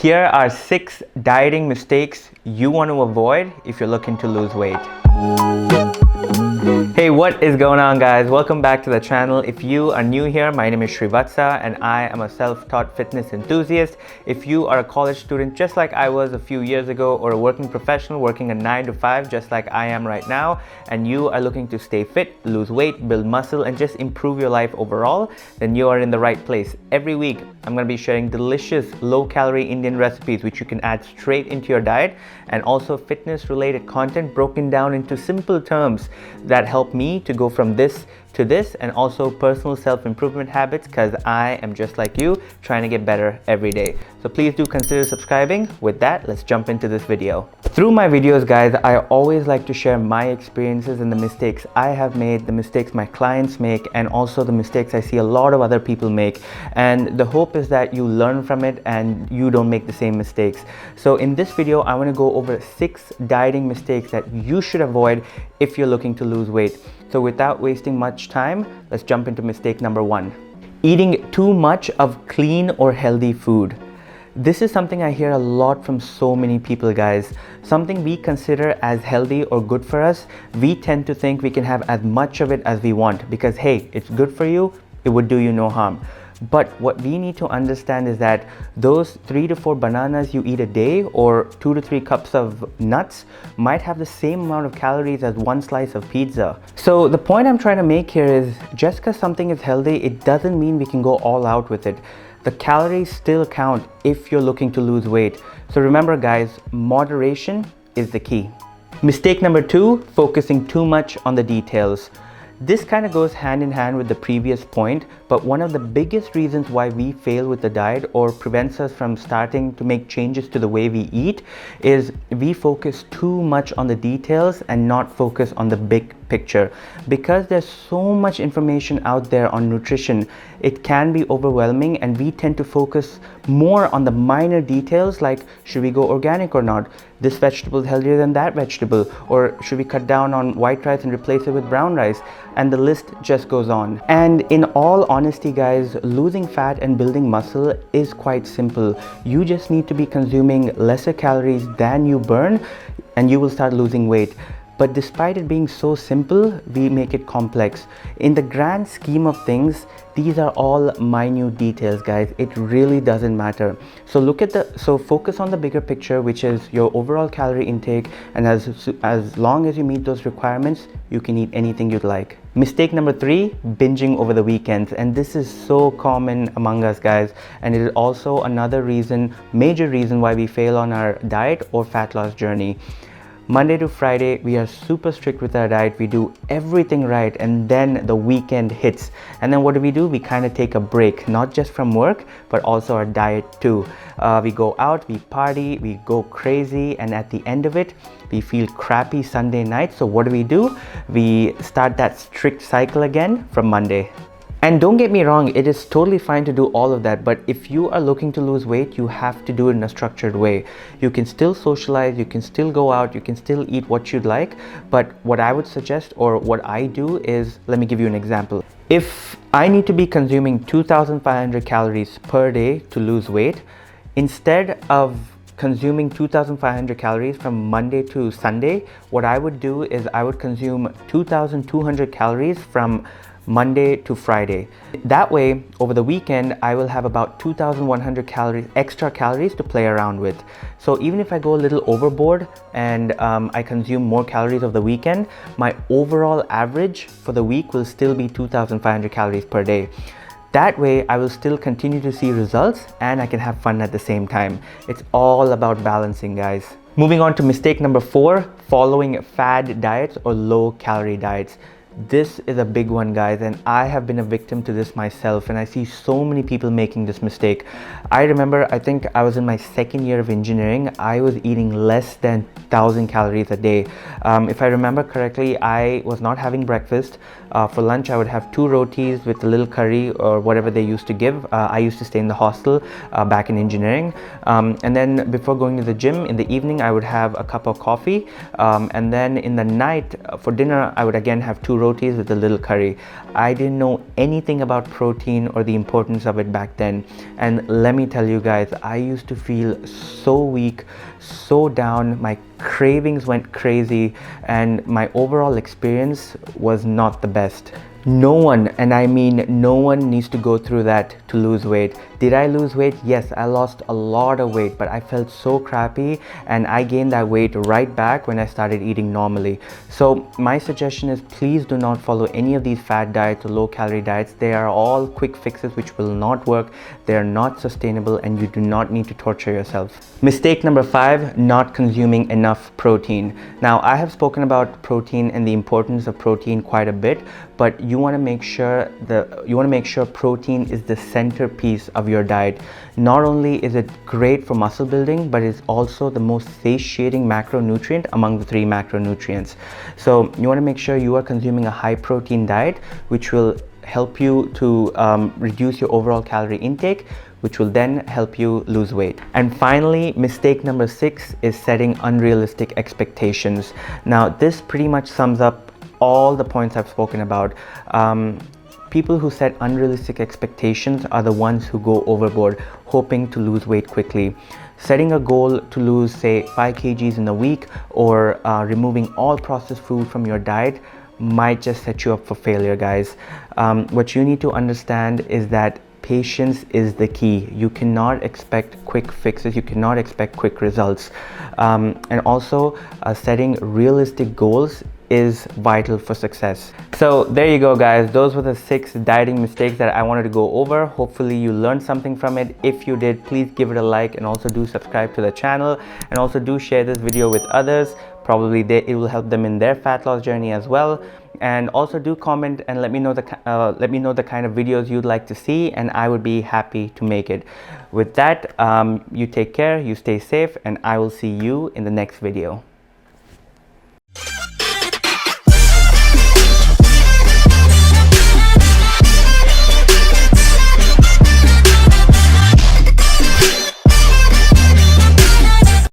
Here are 6 dieting mistakes you want to avoid if you're looking to lose weight. Hey, what is going on, guys? Welcome back to the channel. If you are new here, my name is FitLifeWithVatsa and I am a self-taught fitness enthusiast. If you are a college student just like I was a few years ago, or a working professional working a 9 to 5 just like I am right now, and you are looking to stay fit, lose weight, build muscle, and just improve your life overall, then you are in the right place. Every week, I'm going to be sharing delicious low-calorie Indian recipes which you can add straight into your diet, and also fitness-related content broken down into simple terms that help me to go from this to this, and also personal self-improvement habits, because I am just like you, trying to get better every day. So please do consider subscribing. With that, let's jump into this video. Through my videos, guys, I always like to share my experiences and the mistakes I have made, the mistakes my clients make, and also the mistakes I see a lot of other people make. And the hope is that you learn from it and you don't make the same mistakes. So in this video, I want to go over 6 dieting mistakes that you should avoid if you're looking to lose weight. So without wasting much time, let's jump into mistake number 1. Eating too much of clean or healthy food. This is something I hear a lot from so many people, guys. Something we consider as healthy or good for us, we tend to think we can have as much of it as we want because, hey, it's good for you, it would do you no harm. But what we need to understand is that those 3 to 4 bananas you eat a day, or 2 to 3 cups of nuts, might have the same amount of calories as 1 slice of pizza. So the point I'm trying to make here is, just because something is healthy, it doesn't mean we can go all out with it. The calories still count if you're looking to lose weight. So remember, guys, moderation is the key. Mistake number 2, focusing too much on the details. This kind of goes hand in hand with the previous point, but one of the biggest reasons why we fail with the diet or prevents us from starting to make changes to the way we eat is we focus too much on the details and not focus on the big picture. Because there's so much information out there on nutrition, it can be overwhelming, and we tend to focus more on the minor details, like should we go organic or not? This vegetable is healthier than that vegetable, or should we cut down on white rice and replace it with brown rice? And the list just goes on. And in all honesty, guys, losing fat and building muscle is quite simple. You just need to be consuming lesser calories than you burn and you will start losing weight. But despite it being so simple, we make it complex. In the grand scheme of things, these are all minute details, guys. It really doesn't matter. So focus on the bigger picture, which is your overall calorie intake, and as long as you meet those requirements, you can eat anything you'd like. Mistake number 3, binging over the weekends. And this is so common among us, guys, and it is also another major reason why we fail on our diet or fat loss journey. Monday to Friday, we are super strict with our diet. We do everything right, and then the weekend hits. And then what do? We kind of take a break, not just from work, but also our diet too. We go out, we party, we go crazy, and at the end of it, we feel crappy Sunday night. So what do? We start that strict cycle again from Monday. And don't get me wrong, it is totally fine to do all of that, but if you are looking to lose weight, you have to do it in a structured way. You can still socialize, you can still go out, you can still eat what you'd like, but what I would suggest, or what I do, is, let me give you an example. If I need to be consuming 2,500 calories per day to lose weight, instead of consuming 2,500 calories from Monday to Sunday, what I would do is I would consume 2,200 calories from Monday to Friday. That way, over the weekend, I will have about 2,100 extra calories to play around with. So even if I go a little overboard and I consume more calories over the weekend, my overall average for the week will still be 2,500 calories per day. That way, I will still continue to see results and I can have fun at the same time. It's all about balancing, guys. Moving on to mistake number 4, following fad diets or low-calorie diets. This is a big one, guys, and I have been a victim to this myself, and I see so many people making this mistake. I remember, I think I was in my 2nd year of engineering. I was eating less than 1,000 calories a day. If I remember correctly, I was not having breakfast. For lunch, I would have 2 rotis with a little curry or whatever they used to give. I used to stay in the hostel back in engineering. And then before going to the gym in the evening, I would have a cup of coffee. And then in the night for dinner, I would again have 2 rotis with a little curry. I didn't know anything about protein or the importance of it back then. And let me tell you guys, I used to feel so weak, so down. My cravings went crazy and my overall experience was not the best. No one, and I mean no one, needs to go through that to lose weight. Did I lose weight? Yes, I lost a lot of weight, but I felt so crappy and I gained that weight right back when I started eating normally. So my suggestion is, please do not follow any of these fad diets or low calorie diets. They are all quick fixes which will not work. They are not sustainable and you do not need to torture yourself. Mistake number 5, not consuming enough protein. Now, I have spoken about protein and the importance of protein quite a bit, but you want to make sure protein is the centerpiece of your diet. Not only is it great for muscle building, but it's also the most satiating macronutrient among the 3 macronutrients. So you want to make sure you are consuming a high protein diet, which will help you to reduce your overall calorie intake, which will then help you lose weight. And finally, mistake number 6 is setting unrealistic expectations. Now, this pretty much sums up all the points I've spoken about. People who set unrealistic expectations are the ones who go overboard, hoping to lose weight quickly. Setting a goal to lose, say, 5 kgs in a week, or removing all processed food from your diet might just set you up for failure, guys. What you need to understand is that patience is the key. You cannot expect quick fixes. You cannot expect quick results. And also, setting realistic goals is vital for success. So there you go, guys. Those were the 6 dieting mistakes that I wanted to go over. Hopefully you learned something from it. If you did, please give it a like and also do subscribe to the channel, and also do share this video with others. Probably it will help them in their fat loss journey as well. And also do comment and let me know the kind of videos you'd like to see, and I would be happy to make it. With that, you take care, you stay safe, and I will see you in the next video.